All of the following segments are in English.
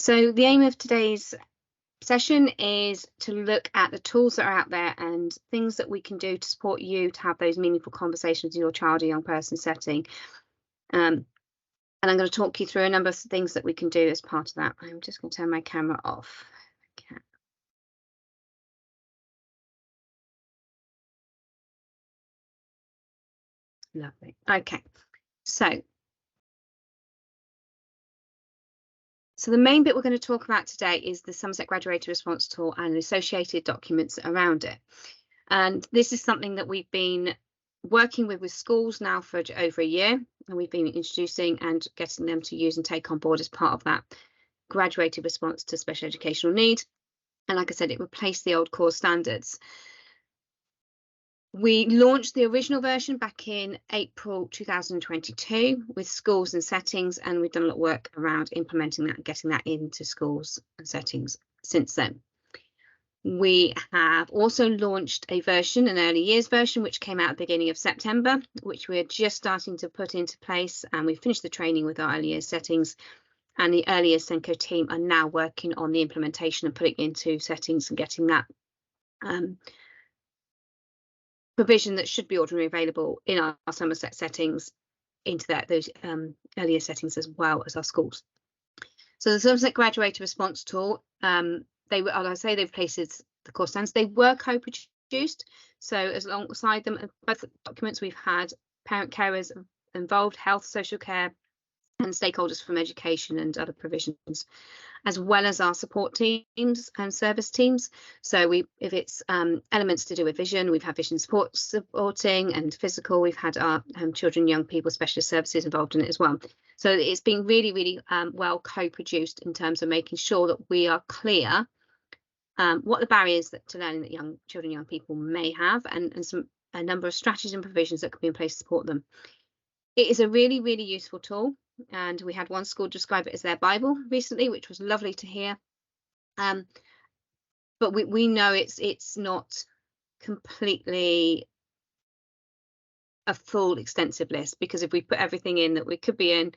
So the aim of today's session is to look at the tools that are out there and things that we can do to support you to have those meaningful conversations with your child or young person setting. And I'm going to talk you through a number of things that we can do as part of that. I'm just going to turn my camera off. Okay. Lovely. Okay. So the main bit we're going to talk about today is the Somerset Graduated Response Tool and the associated documents around it. And this is something that we've been working with schools now for over a year, and we've been introducing and getting them to use and take on board as part of that graduated response to special educational need. And like I said, it replaced the old core standards. We launched the original version back in April 2022 with schools and settings, and we've done a lot of work around implementing that and getting that into schools and settings since then. We have also launched a version, an early years version, which came out at the beginning of September, which we're just starting to put into place, and we finished the training with our early years settings, and the early years SENCO team are now working on the implementation and putting it into settings and getting that provision that should be ordinarily available in our Somerset settings into those earlier settings as well as our schools. So the Somerset Graduated Response Tool, as I say, they've replaced the core standards. They were co-produced, so as alongside them, both documents we've had parent carers involved, health, social care, and stakeholders from education and other provisions, as well as our support teams and service teams. So if it's elements to do with vision, we've had vision supporting and physical. We've had our children, young people, specialist services involved in it as well. So it's been really, really well co-produced in terms of making sure that we are clear what the barriers to learning that young children, young people may have, and a number of strategies and provisions that can be in place to support them. It is a really, really useful tool. And we had one school describe it as their Bible recently, which was lovely to hear. But we know it's not completely a full extensive list, because if we put everything in that we could be in,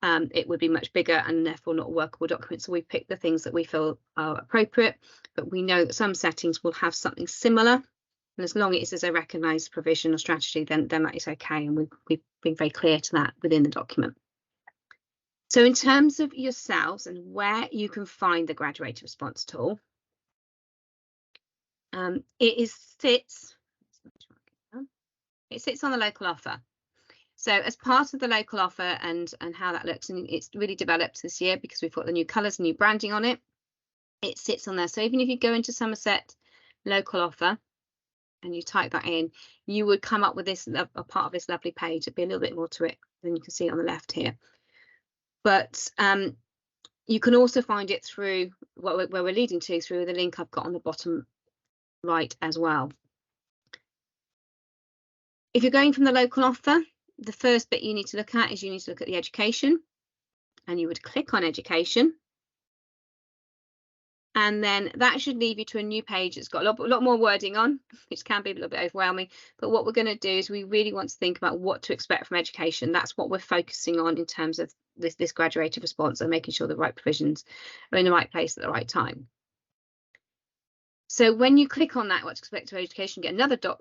it would be much bigger and therefore not a workable document. So we picked the things that we feel are appropriate, but we know that some settings will have something similar. And as long as it's a recognised provision or strategy, then that is okay. And we've been very clear to that within the document. So in terms of yourselves and where you can find the Graduated Response Tool, it sits on the local offer. So as part of the local offer and how that looks, and it's really developed this year because we've got the new colours and new branding on it, it sits on there. So even if you go into Somerset local offer and you type that in, you would come up with this, a part of this lovely page. It'd be a little bit more to it than you can see on the left here. But you can also find it through where we're leading to, through the link I've got on the bottom right as well. If you're going from the local offer, the first bit you need to look at is you need to look at the education, and you would click on education. And then that should leave you to a new page that's got a lot more wording on, which can be a little bit overwhelming. But what we're going to do is we really want to think about what to expect from education. That's what we're focusing on in terms of this graduated response, and making sure the right provisions are in the right place at the right time. So when you click on that, what to expect from education, get another drop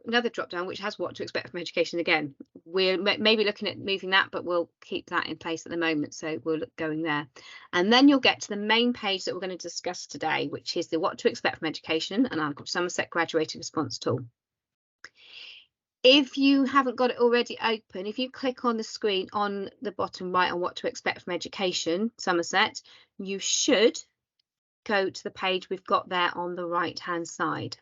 down which has what to expect from education again. We're maybe looking at moving that, but we'll keep that in place at the moment, so we'll look going there. And then you'll get to the main page that we're going to discuss today, which is the what to expect from education and our Somerset Graduated Response Tool. If you haven't got it already open, if you click on the screen on the bottom right on what to expect from education, Somerset, you should go to the page we've got there on the right hand side.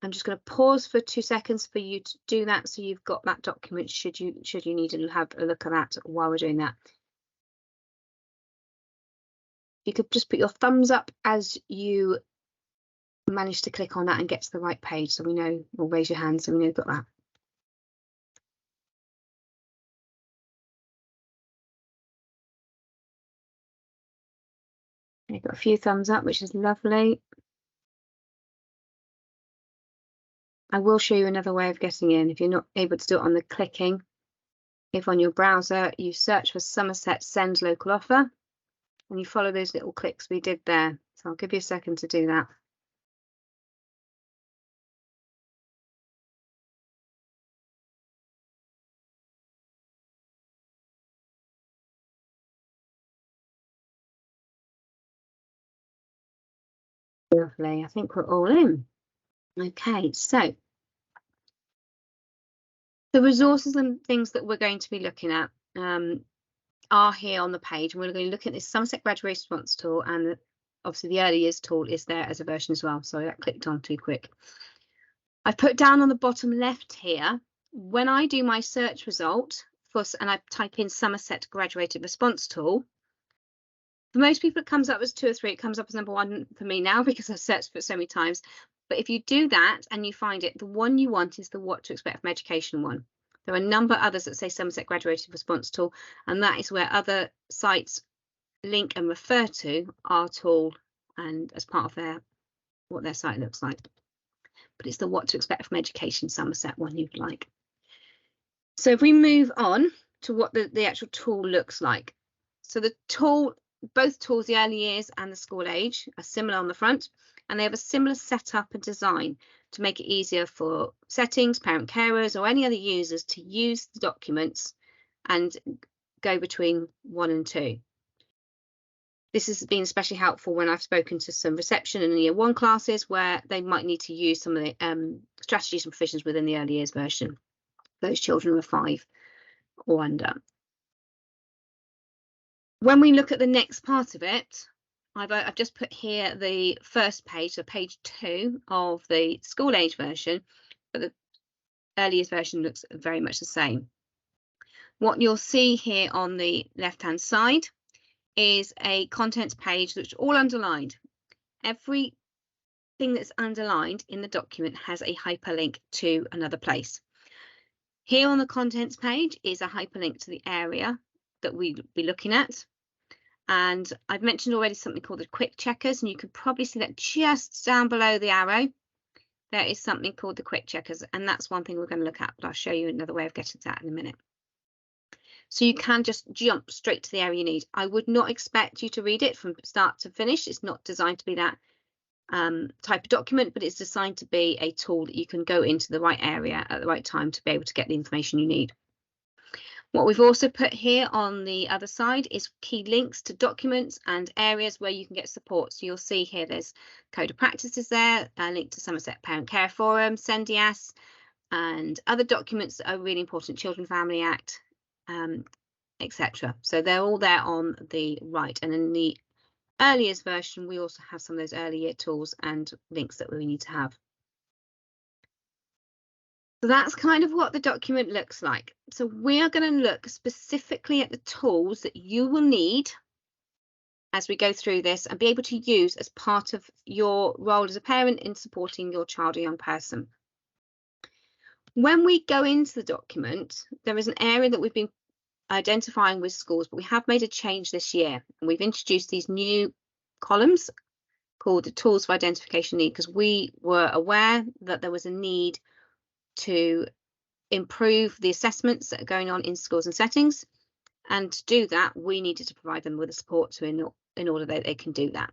I'm just going to pause for 2 seconds for you to do that, so you've got that document should you need to have a look at that while we're doing that. You could just put your thumbs up as you manage to click on that and get to the right page, so we know, or raise your hand so we know you've got that. You've got a few thumbs up, which is lovely. I will show you another way of getting in if you're not able to do it on the clicking. If on your browser you search for Somerset Send Local Offer, and you follow those little clicks we did there. So I'll give you a second to do that. Lovely, I think we're all in. Okay, so the resources and things that we're going to be looking at are here on the page. And we're going to look at this Somerset Graduation Response Tool, and obviously the Early Years tool is there as a version as well. Sorry, that clicked on too quick. I've put down on the bottom left here, when I do my search result and I type in Somerset Graduated Response Tool, for most people it comes up as 2 or 3. It comes up as number 1 for me now because I've searched for it so many times. But if you do that and you find it, the one you want is the What to Expect from Education one. There are a number of others that say Somerset Graduated Response Tool, and that is where other sites link and refer to our tool and as part of what their site looks like. But it's the What to Expect from Education Somerset one you'd like. So if we move on to what the actual tool looks like. So the tool, both tools, the Early Years and the School Age, are similar on the front, and they have a similar setup and design to make it easier for settings, parent carers, or any other users to use the documents and go between 1 and 2. This has been especially helpful when I've spoken to some reception and Year 1 classes where they might need to use some of the strategies and provisions within the Early Years version. Those children are 5 or under. When we look at the next part of it, I've just put here the first page, so page 2 of the School Age version, but the Early Years version looks very much the same. What you'll see here on the left-hand side is a contents page that's all underlined. Everything that's underlined in the document has a hyperlink to another place. Here on the contents page is a hyperlink to the area that we'll be looking at. And I've mentioned already something called the quick checkers, and you can probably see that just down below the arrow, there is something called the quick checkers, and that's one thing we're going to look at, but I'll show you another way of getting to that in a minute. So you can just jump straight to the area you need. I would not expect you to read it from start to finish. It's not designed to be that type of document, but it's designed to be a tool that you can go into the right area at the right time to be able to get the information you need. What we've also put here on the other side is key links to documents and areas where you can get support. So you'll see here there's Code of Practices there, a link to Somerset Parent Care Forum, CENDIAS, and other documents that are really important, Children Family Act, etc. So they're all there on the right. And in the Early Years version, we also have some of those early year tools and links that we need to have. So that's kind of what the document looks like. So we are going to look specifically at the tools that you will need as we go through this and be able to use as part of your role as a parent in supporting your child or young person. When we go into the document, there is an area that we've been identifying with schools, but we have made a change this year, and we've introduced these new columns called the Tools for Identification Need, because we were aware that there was a need to improve the assessments that are going on in schools and settings, and to do that we needed to provide them with the support in order that they can do that.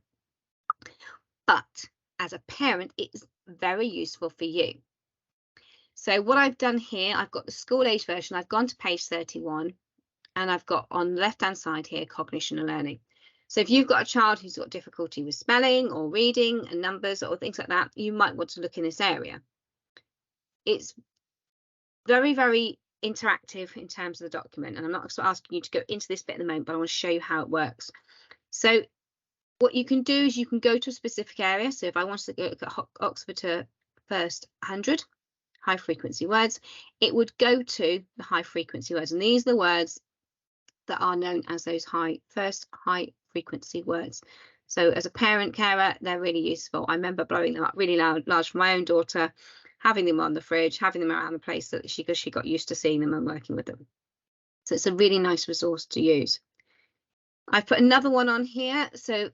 But as a parent, it's very useful for you. So what I've done here, I've got the School Age version, I've gone to page 31, and I've got on the left hand side here cognition and learning. So if you've got a child who's got difficulty with spelling or reading and numbers or things like that, you might want to look in this area. It's very, very interactive in terms of the document, and I'm not asking you to go into this bit at the moment, but I want to show you how it works. So what you can do is you can go to a specific area. So if I wanted to look at Oxford to first 100 high frequency words, it would go to the high frequency words, and these are the words that are known as those first high frequency words. So as a parent carer, they're really useful. I remember blowing them up really large for my own daughter, having them on the fridge, having them around the place that she got used to seeing them and working with them. So it's a really nice resource to use. I've put another one on here. So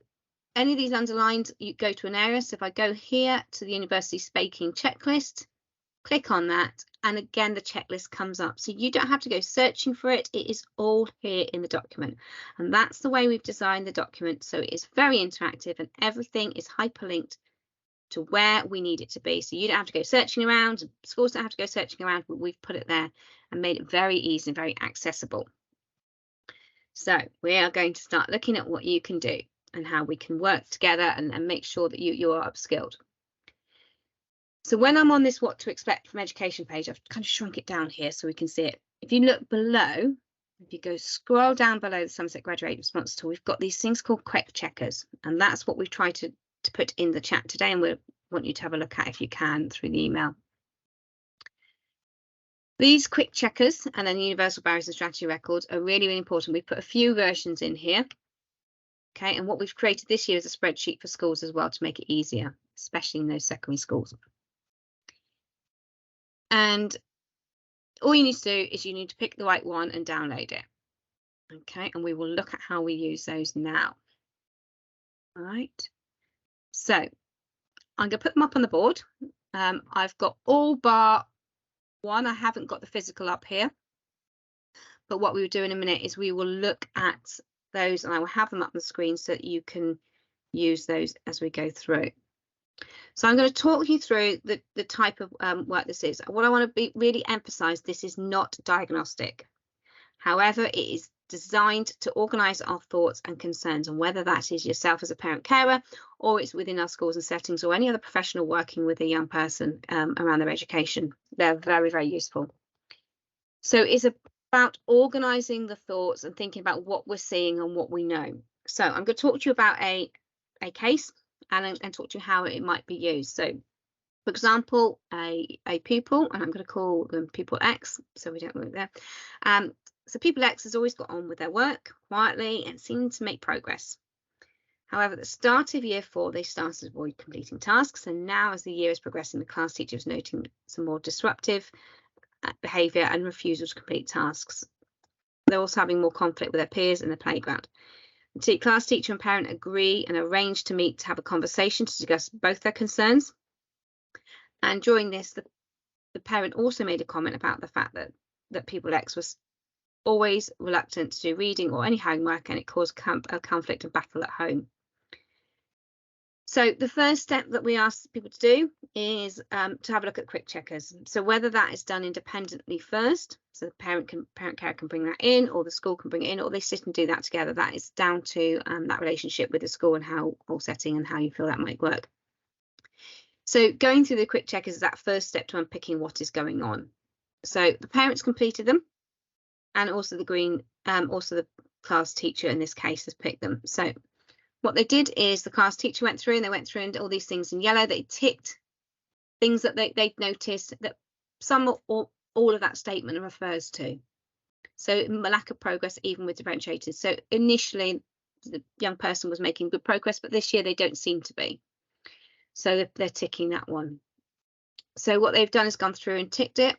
any of these underlined, you go to an area. So if I go here to the University Speaking Checklist, click on that, and again the checklist comes up, so you don't have to go searching for it. It is all here in the document, and that's the way we've designed the document, so it is very interactive and everything is hyperlinked to where we need it to be, so you don't have to go searching around, schools don't have to go searching around. We've put it there and made it very easy and very accessible. So we are going to start looking at what you can do and how we can work together and make sure that you are upskilled. So when I'm on this what to expect from education page, I've kind of shrunk it down here so we can see it. If you look below, if you go scroll down below the Somerset Graduate Response Tool, we've got these things called quick checkers, and that's what we've tried to put in the chat today, and we want you to have a look at if you can through the email. These quick checkers and then universal barriers and strategy records are really, really important. We've put a few versions in here. Okay, and what we've created this year is a spreadsheet for schools as well to make it easier, especially in those secondary schools. And all you need to do is you need to pick the right one and download it. Okay, and we will look at how we use those now. All right, so I'm going to put them up on the board. I've got all bar one. I haven't got the physical up here, but what we will do in a minute is we will look at those and I will have them up on the screen so that you can use those as we go through. So I'm going to talk you through the type of work this is. What I want to really emphasize, this is not diagnostic. However, it is designed to organise our thoughts and concerns, and whether that is yourself as a parent carer or it's within our schools and settings or any other professional working with a young person around their education. They're very, very useful. So it's about organising the thoughts and thinking about what we're seeing and what we know. So I'm going to talk to you about a case and talk to you how it might be used. So, for example, a pupil, and I'm going to call them pupil X, so we don't move there. So pupil X has always got on with their work quietly and seemed to make progress. However, at the start of year 4, they started to avoid completing tasks, and now as the year is progressing, the class teacher is noting some more disruptive behaviour and refusal to complete tasks. They're also having more conflict with their peers in the playground. The class teacher and parent agree and arrange to meet to have a conversation to discuss both their concerns. And during this, the parent also made a comment about the fact that pupil X was always reluctant to do reading or any homework, and it caused a conflict and battle at home. So the first step that we ask people to do is to have a look at quick checkers. So whether that is done independently first, so the parent carer can bring that in, or the school can bring it in, or they sit and do that together. That is down to that relationship with the school and how or setting and how you feel that might work. So going through the quick checkers is that first step to unpicking what is going on. So the parents completed them, and also the class teacher in this case has picked them. So what they did is the class teacher went through and did all these things in yellow. They ticked things that they'd noticed that some or all of that statement refers to. So lack of progress even with differentiators. So initially the young person was making good progress, but this year they don't seem to be. So they're ticking that one. So what they've done is gone through and ticked it,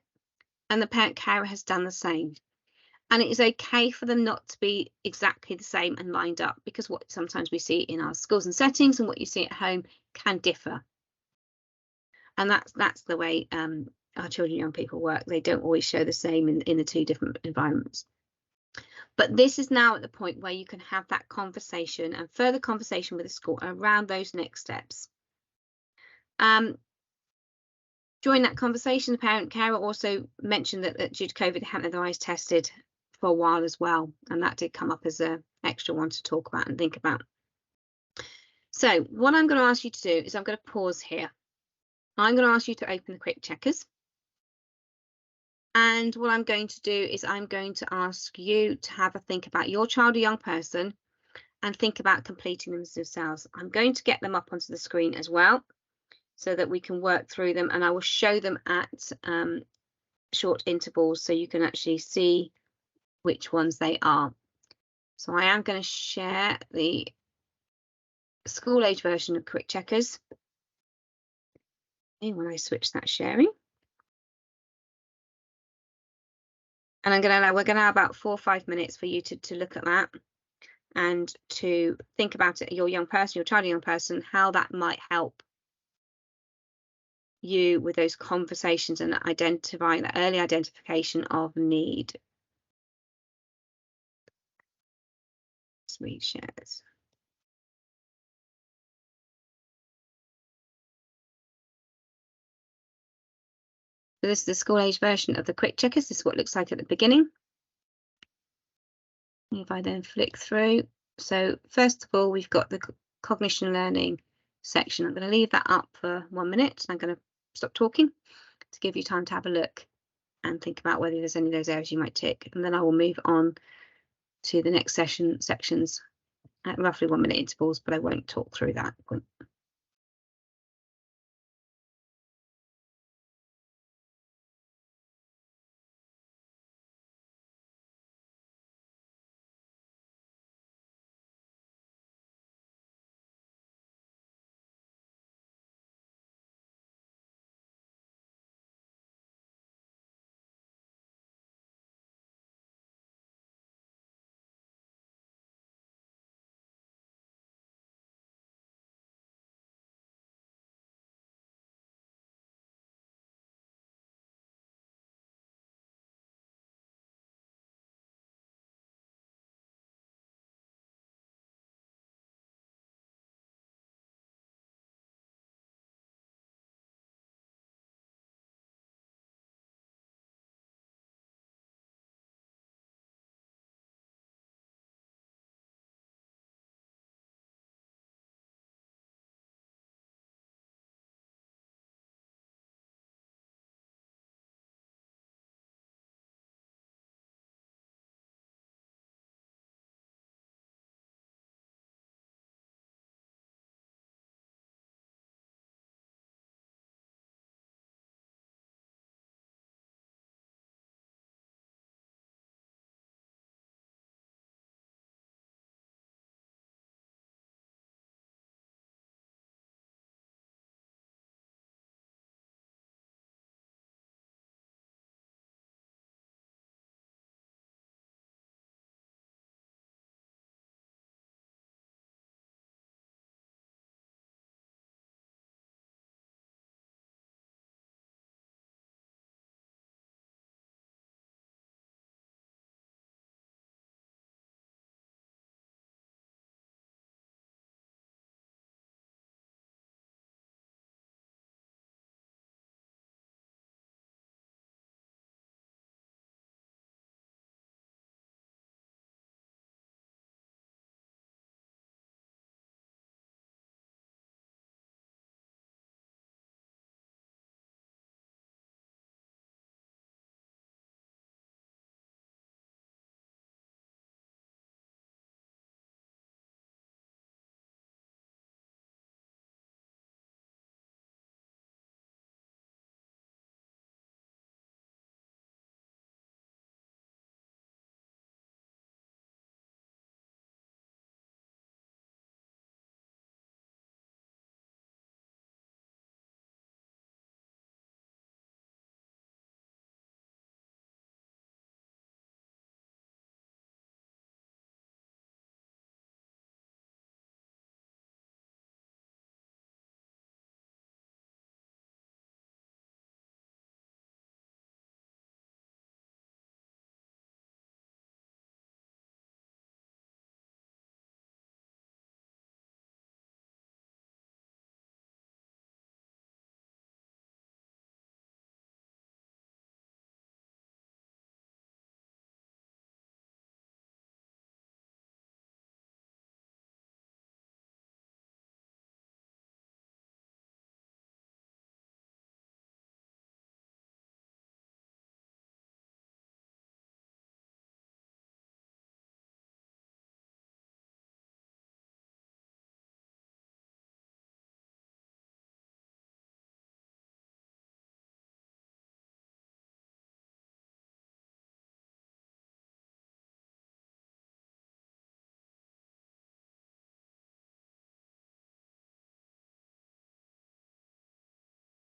and the parent carer has done the same. And it is okay for them not to be exactly the same and lined up, because what sometimes we see in our schools and settings and what you see at home can differ. And that's the way our children and young people work. They don't always show the same in the two different environments. But this is now at the point where you can have that conversation and further conversation with the school around those next steps. During that conversation, the parent carer also mentioned that due to COVID, they hadn't had their eyes tested for a while as well, and that did come up as an extra one to talk about and think about. So what I'm going to ask you to do is I'm going to pause here. I'm going to ask you to open the quick checkers, and what I'm going to do is I'm going to ask you to have a think about your child or young person and think about completing them themselves. I'm going to get them up onto the screen as well so that we can work through them, and I will show them at short intervals so you can actually see which ones they are. So I am going to share the school age version of quick checkers when I switch that sharing. And we're going to have about 4 or 5 minutes for you to look at that and to think about it, your young person, your child or young person, how that might help you with those conversations and identifying that early identification of need. Sweet shares. So this is the school age version of the quick checkers. This is what it looks like at the beginning. If I then flick through, so first of all, we've got the cognition learning section. I'm going to leave that up for 1 minute. I'm going to stop talking to give you time to have a look and think about whether there's any of those areas you might tick. And then I will move on to the next sections at roughly 1 minute intervals, but I won't talk through that point.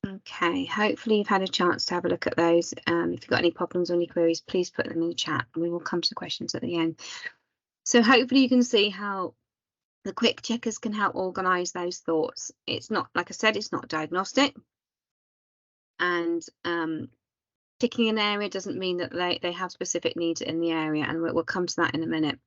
Okay, hopefully you've had a chance to have a look at those. If you've got any problems or any queries, please put them in the chat and we will come to the questions at the end. So hopefully you can see how the quick checkers can help organise those thoughts. It's not, like I said, it's not diagnostic. and ticking an area doesn't mean that they have specific needs in the area, and we'll come to that in a minute.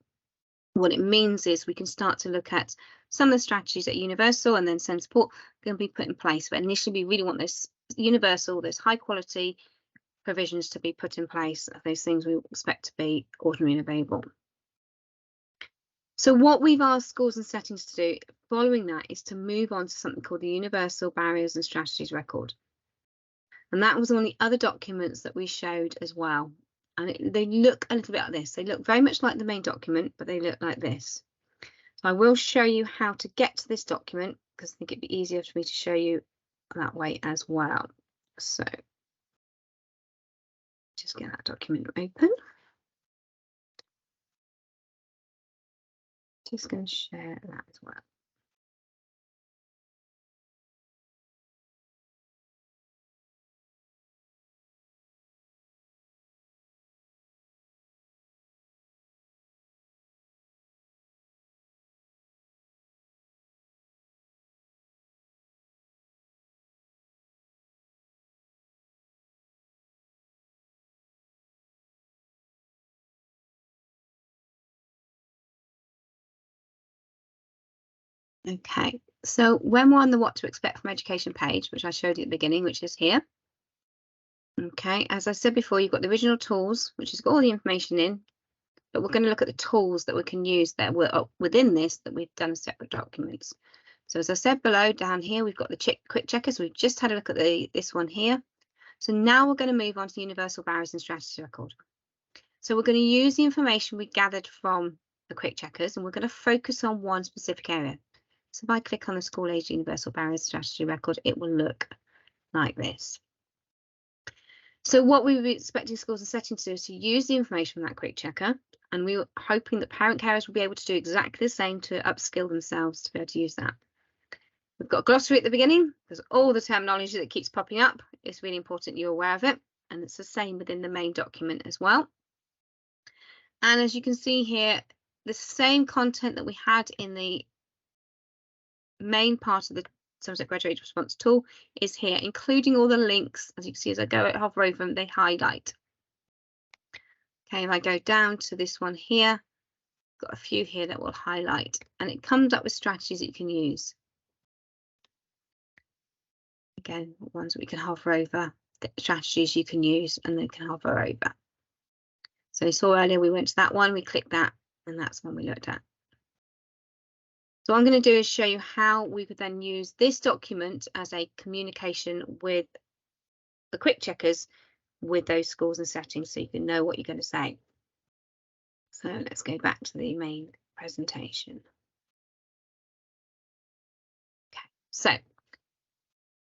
What it means is we can start to look at some of the strategies at Universal, and then SEND Support going to be put in place. But initially, we really want those universal, those high quality provisions to be put in place, those things we expect to be ordinary and available. So what we've asked schools and settings to do following that is to move on to something called the Universal Barriers and Strategies Record. And that was one of the other documents that we showed as well. And they look a little bit like this. They look very much like the main document, but they look like this. So I will show you how to get to this document, because I think it'd be easier for me to show you that way as well. So just get that document open. Just going to share that as well. Okay, so when we're on the what to expect from education page, which I showed you at the beginning, which is here. Okay, as I said before, you've got the original tools, which has got all the information in, but we're going to look at the tools that we can use that were within this that we've done as separate documents. So as I said below, down here, we've got the quick checkers. We've just had a look at this one here. So now we're going to move on to the Universal Barriers and Strategies Record. So we're going to use the information we gathered from the quick checkers, and we're going to focus on one specific area. So if I click on the School Age Universal Barriers Strategy Record, it will look like this. So what we would be expecting schools and settings to do is to use the information from that quick checker, and we were hoping that parent carers will be able to do exactly the same to upskill themselves to be able to use that. We've got a glossary at the beginning. There's all the terminology that keeps popping up. It's really important you're aware of it, and it's the same within the main document as well. And as you can see here, the same content that we had in the main part of the Somerset Graduate Response tool is here, including all the links. As you can see, as I hover over them, they highlight. Okay, if I go down to this one here, got a few here that will highlight, and it comes up with strategies that you can use. Again, ones that we can hover over, the strategies you can use, and then can hover over. So you saw earlier we went to that one, we clicked that, and that's one we looked at. So what I'm going to do is show you how we could then use this document as a communication with the quick checkers with those schools and settings, so you can know what you're going to say. So let's go back to the main presentation. Okay, so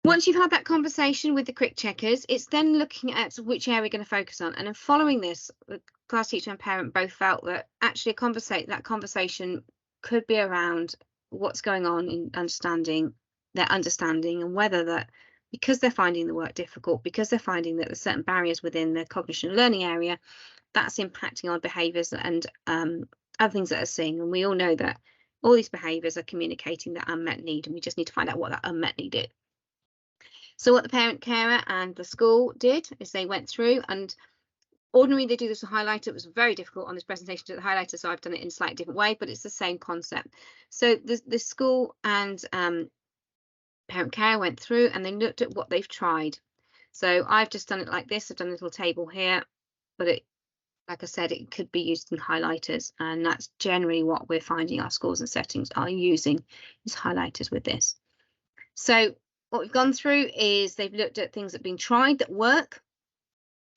once you've had that conversation with the quick checkers, it's then looking at which area we're going to focus on. And then following this, the class teacher and parent both felt that actually that conversation could be around what's going on in their understanding, and whether that, because they're finding the work difficult, because they're finding that there's certain barriers within their cognition and learning area, that's impacting on behaviours and other things that are seeing. And we all know that all these behaviours are communicating that unmet need, and we just need to find out what that unmet need is. So what the parent carer and the school did is they went through, and ordinarily they do this with highlighter. It was very difficult on this presentation to do the highlighter, so I've done it in a slightly different way, but it's the same concept. So the school and parent care went through and they looked at what they've tried. So I've just done it like this. I've done a little table here, but like I said, it could be used in highlighters, and that's generally what we're finding our schools and settings are using, is highlighters with this. So what we've gone through is they've looked at things that have been tried that work.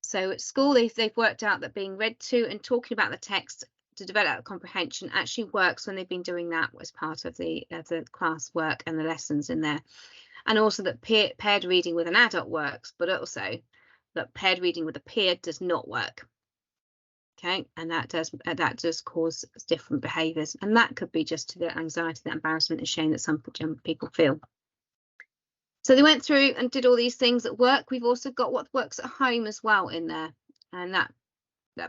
So at school, they've worked out that being read to and talking about the text to develop comprehension actually works when they've been doing that as part of the class work and the lessons in there. And also that paired reading with an adult works, but also that paired reading with a peer does not work. Okay, and that does cause different behaviours, and that could be just to the anxiety, the embarrassment and shame that some people feel. So they went through and did all these things at work. We've also got what works at home as well in there, and that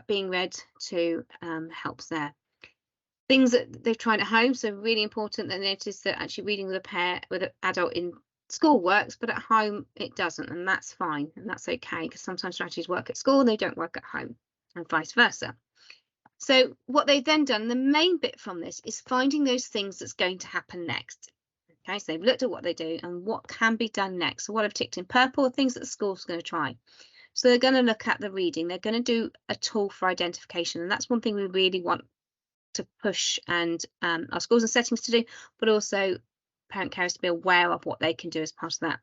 being read to helps there. Things that they've tried at home, so really important. They noticed that actually reading with an adult in school works, but at home it doesn't, and that's fine, and that's okay, because sometimes strategies work at school and they don't work at home, and vice versa. So what they've then done, the main bit from this, is finding those things that's going to happen next. Okay, so they've looked at what they do and what can be done next. So what I've ticked in purple are things that the school's going to try. So they're going to look at the reading. They're going to do a tool for identification, and that's one thing we really want to push and our schools and settings to do, but also parent carers to be aware of what they can do as part of that.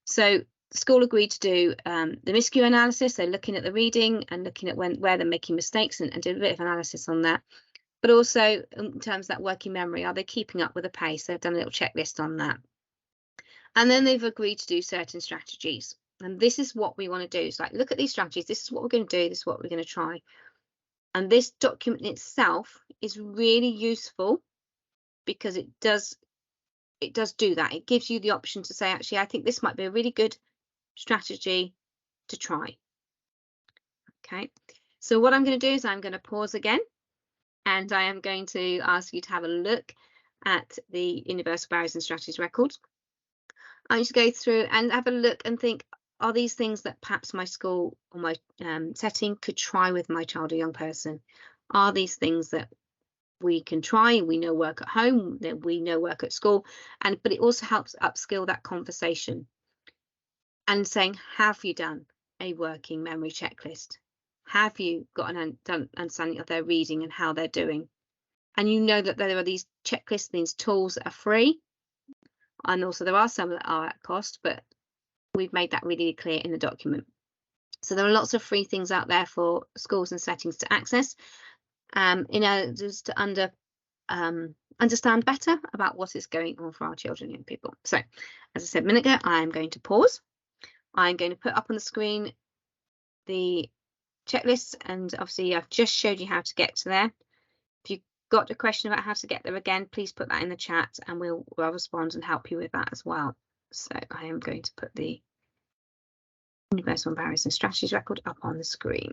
So the school agreed to do the MISCU analysis. They're looking at the reading and looking at where they're making mistakes and do a bit of analysis on that. But also in terms of that working memory, are they keeping up with the pace? They've done a little checklist on that. And then they've agreed to do certain strategies. And this is what we want to do. It's like, look at these strategies. This is what we're going to do. This is what we're going to try. And this document itself is really useful because it does do that. It gives you the option to say, actually, I think this might be a really good strategy to try. Okay, so what I'm going to do is I'm going to pause again, and I am going to ask you to have a look at the Universal Barriers and Strategies record. I need to go through and have a look and think, are these things that perhaps my school or my setting could try with my child or young person? Are these things that we can try, we know work at home, that we know work at school, but it also helps upskill that conversation and saying, have you done a working memory checklist? Have you got an understanding of their reading and how they're doing? And you know that there are these checklists, these tools that are free, and also there are some that are at cost, but we've made that really clear in the document. So there are lots of free things out there for schools and settings to access, in order just to understand better about what is going on for our children and young people. So, as I said a minute ago, I'm going to pause. I'm going to put up on the screen the checklists, and obviously I've just showed you how to get to there. If you've got a question about how to get there again, please put that in the chat and we'll respond and help you with that as well. So I am going to put the Universal Barriers and Strategies record up on the screen.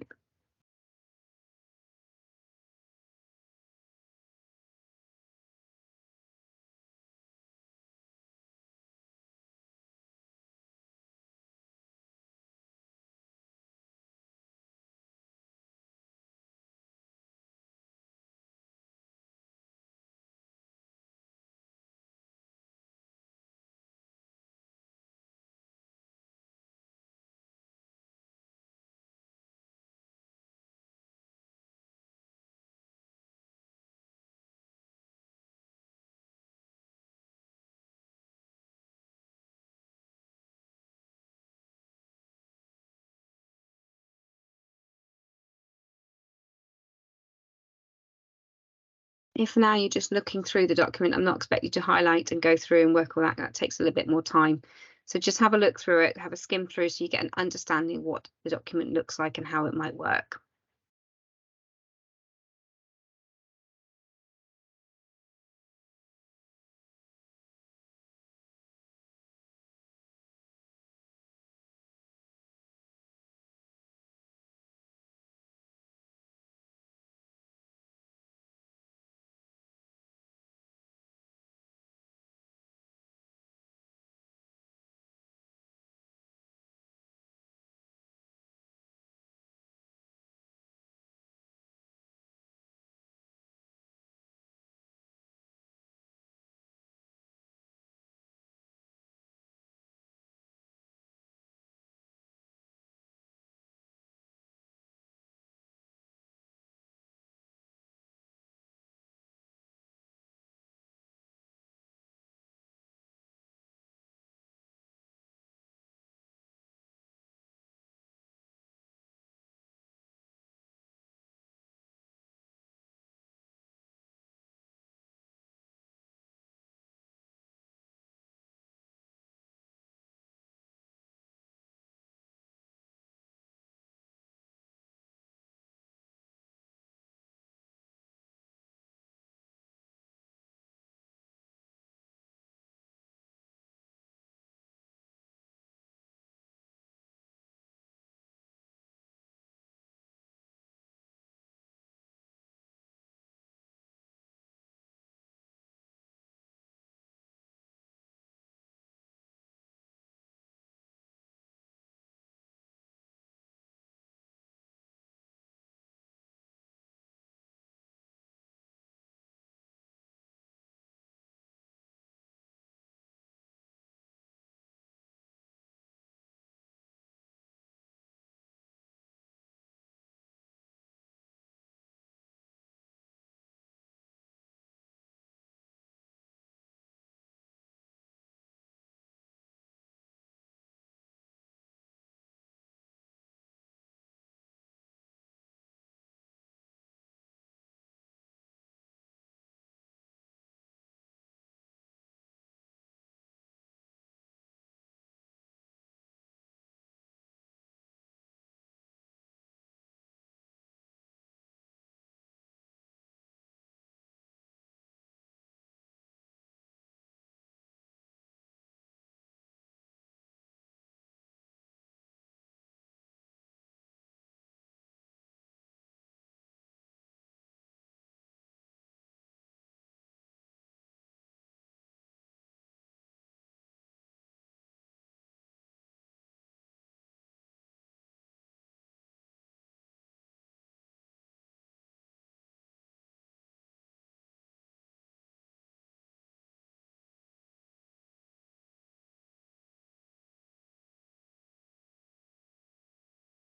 If now you're just looking through the document, I'm not expecting you to highlight and go through and work all that. That takes a little bit more time. So just have a look through it, have a skim through so you get an understanding of what the document looks like and how it might work.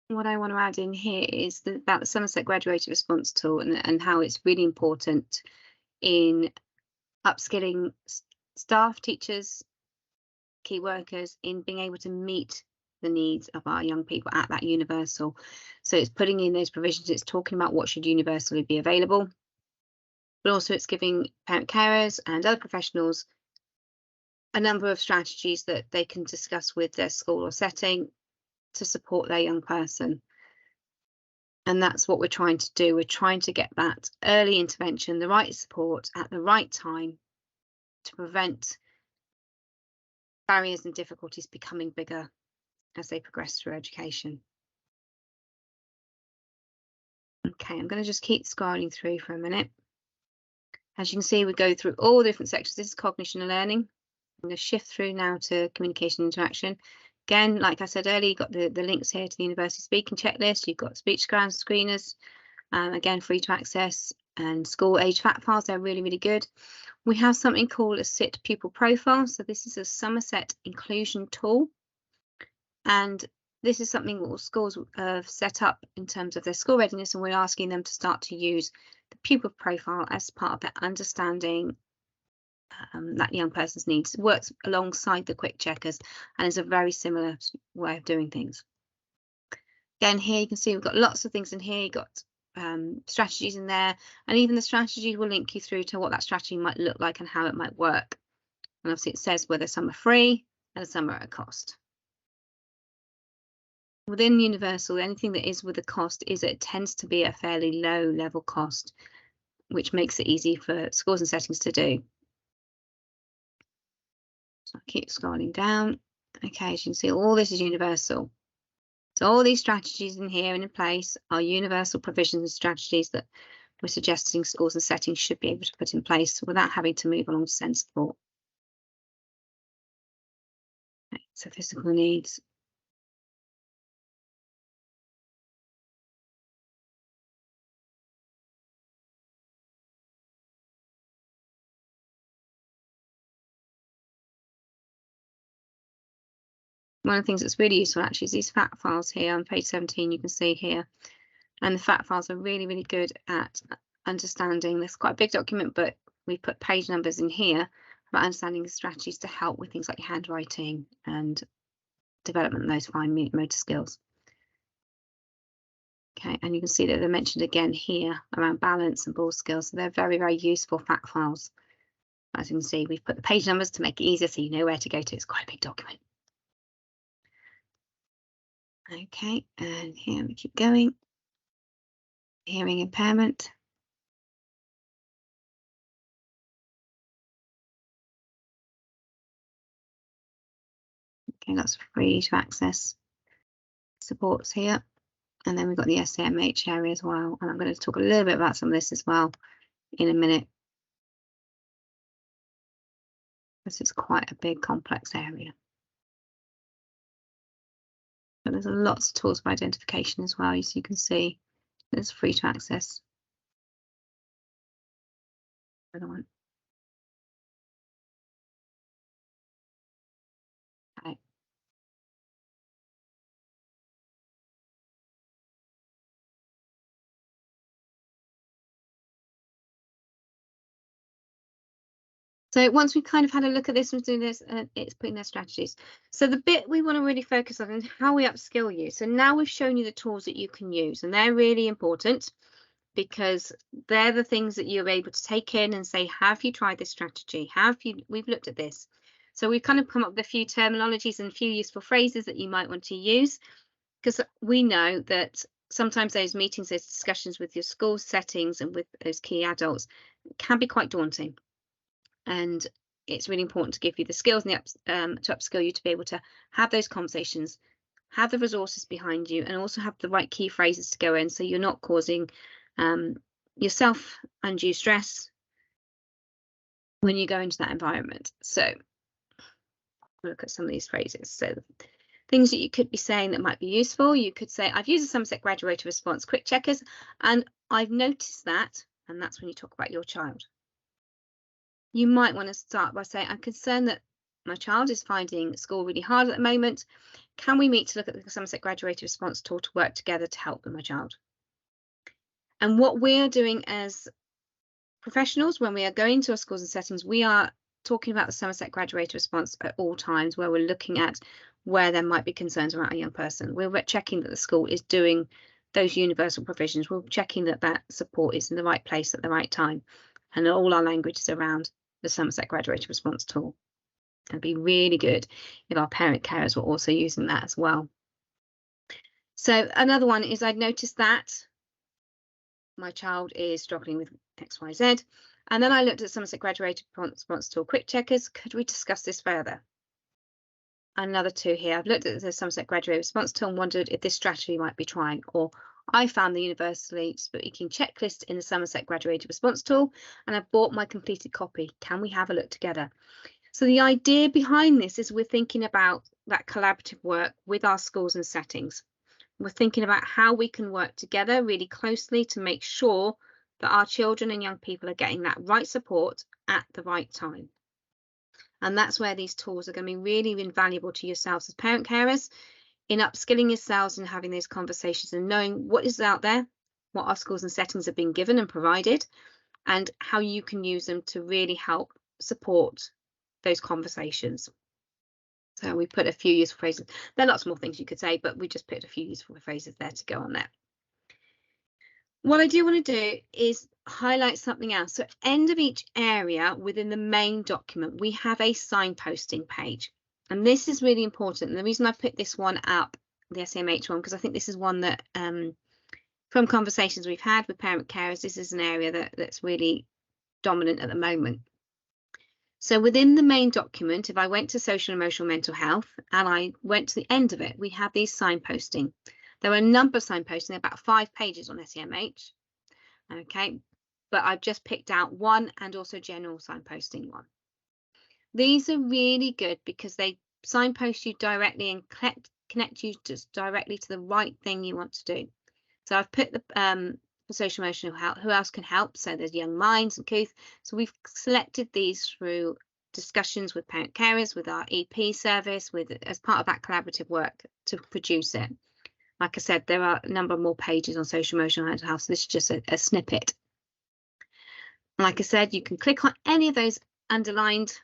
what I want to add in here is about the Somerset Graduated Response Tool and how it's really important in upskilling staff, teachers, key workers in being able to meet the needs of our young people at that universal. So it's putting in those provisions, it's talking about what should universally be available, but also it's giving parent carers and other professionals a number of strategies that they can discuss with their school or setting to support their young person. And that's what we're trying to do. We're trying to get that early intervention, the right support at the right time to prevent barriers and difficulties becoming bigger as they progress through education. Okay, I'm going to just keep scrolling through for a minute. As you can see, we go through all the different sections. This is cognition and learning. I'm going to shift through now to communication and interaction. Again, like I said earlier, you've got the links here to the university speaking checklist. You've got speech screeners, again, free to access, and school age fact files. They're really, really good. We have something called a SIT pupil profile. So this is a Somerset inclusion tool. And this is something that schools have set up in terms of their school readiness, and we're asking them to start to use the pupil profile as part of their understanding that young person's needs. It works alongside the quick checkers and is a very similar way of doing things. Again, here you can see we've got lots of things in here. You've got strategies in there, and even the strategy will link you through to what that strategy might look like and how it might work. And obviously it says whether some are free and some are at a cost. Within Universal, anything that is with a cost it tends to be a fairly low level cost, which makes it easy for schools and settings to do. So I'll keep scrolling down. Okay, as you can see, all this is universal. So all these strategies in here and in place are universal provisions and strategies that we're suggesting schools and settings should be able to put in place without having to move along to SEND support. Okay, so physical needs. One of the things that's really useful actually is these fact files here on page 17, you can see here. And the fact files are really, really good at understanding. This quite a big document, but we put page numbers in here about understanding the strategies to help with things like handwriting and development of those fine motor skills. Okay, and you can see that they're mentioned again here around balance and ball skills. So they're very, very useful fact files. As you can see, we've put the page numbers to make it easier so you know where to go to. It's quite a big document. Okay, and here we keep going. Hearing impairment. Okay, that's free to access supports here. And then we've got the SAMH area as well. And I'm going to talk a little bit about some of this as well in a minute. This is quite a big, complex area. But there's lots of tools for identification as well, as you can see. It's free to access. Another one. Okay. So once we've kind of had a look at this and doing this, it's putting their strategies. So the bit we want to really focus on is how we upskill you. So now we've shown you the tools that you can use, and they're really important because they're the things that you're able to take in and say, have you tried this strategy? We've looked at this. So we've kind of come up with a few terminologies and a few useful phrases that you might want to use, because we know that sometimes those meetings, those discussions with your school settings and with those key adults can be quite daunting. And it's really important to give you the skills and to upskill you to be able to have those conversations, have the resources behind you, and also have the right key phrases to go in so you're not causing yourself undue stress when you go into that environment. So look at some of these phrases. So things that you could be saying that might be useful. You could say, I've used the Somerset Graduated Response quick checkers and I've noticed that, and that's when you talk about your child. You might want to start by saying, I'm concerned that My child is finding school really hard at the moment. Can we meet to look at the Somerset Graduated Response Tool to work together to help with my child? And what we're doing as professionals when we are going to our schools and settings, we are talking about the Somerset Graduated Response at all times, where we're looking at where there might be concerns around a young person. We're checking that the school is doing those universal provisions. We're checking that that support is in the right place at the right time. And all our language is around the Somerset Graduated Response Tool. It'd be really good if our parent carers were also using that as well. So another one is I'd noticed that my child is struggling with XYZ. And then I looked at Somerset Graduated Response Tool Quick Checkers. Could we discuss this further? Another two here. I've looked at the Somerset Graduated Response Tool and wondered if this strategy might be trying. Or I found the universally speaking checklist in the Somerset Graduated Response Tool and I've bought my completed copy. Can we have a look together? So the idea behind this is we're thinking about that collaborative work with our schools and settings. We're thinking about how we can work together really closely to make sure that our children and young people are getting that right support at the right time. And that's where these tools are going to be really invaluable to yourselves as parent carers in upskilling yourselves and having those conversations and knowing what is out there, what our schools and settings have been given and provided, and how you can use them to really help support those conversations. So we put a few useful phrases. There are lots more things you could say, but we just put a few useful phrases there to go on there. What I do want to do is highlight something else. So at the end of each area within the main document, we have a signposting page. And this is really important. And the reason I put this one up, the SEMH one, because I think this is one that from conversations we've had with parent carers, this is an area that's really dominant at the moment. So within the main document, if I went to social, emotional, mental health, and I went to the end of it, we have these signposting. There are a number of signposting, about 5 pages on SEMH. Okay, but I've just picked out one and also general signposting one. These are really good because they signpost you directly and connect you just directly to the right thing you want to do. So I've put the for social emotional health, who else can help? So there's Young Minds and Couth. So we've selected these through discussions with parent carers, with our EP service, as part of that collaborative work to produce it. Like I said, there are a number more pages on social emotional mental health. So this is just a snippet. Like I said, you can click on any of those underlined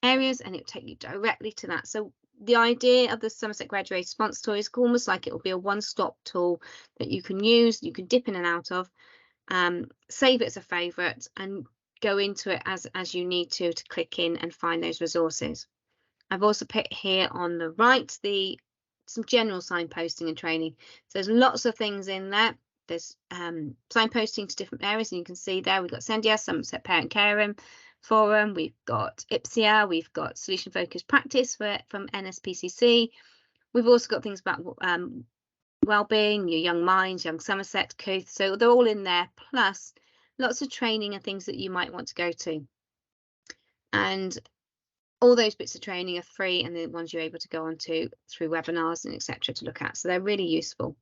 areas and it'll take you directly to that. So the idea of the Somerset Graduated Response Tool is almost like it will be a one-stop tool that you can use, you can dip in and out of, save it as a favourite and go into it as you need to click in and find those resources. I've also put here on the right some general signposting and training. So there's lots of things in there. There's signposting to different areas, and you can see there we've got Sendia, Somerset Parent Caring Forum, we've got IPSIA, we've got Solution Focused Practice from NSPCC. We've also got things about wellbeing, your Young Minds, Young Somerset, Couth. So they're all in there, plus lots of training and things that you might want to go to. And all those bits of training are free, and the ones you're able to go on to through webinars and etc. to look at. So they're really useful.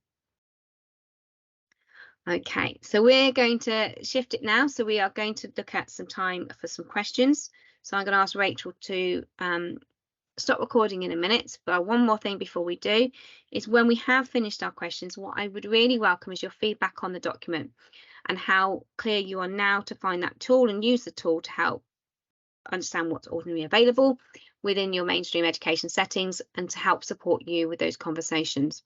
Okay, so we're going to shift it now. So we are going to look at some time for some questions. So I'm going to ask Rachel to stop recording in a minute. But one more thing before we do is when we have finished our questions, what I would really welcome is your feedback on the document and how clear you are now to find that tool and use the tool to help understand what's ordinarily available within your mainstream education settings and to help support you with those conversations.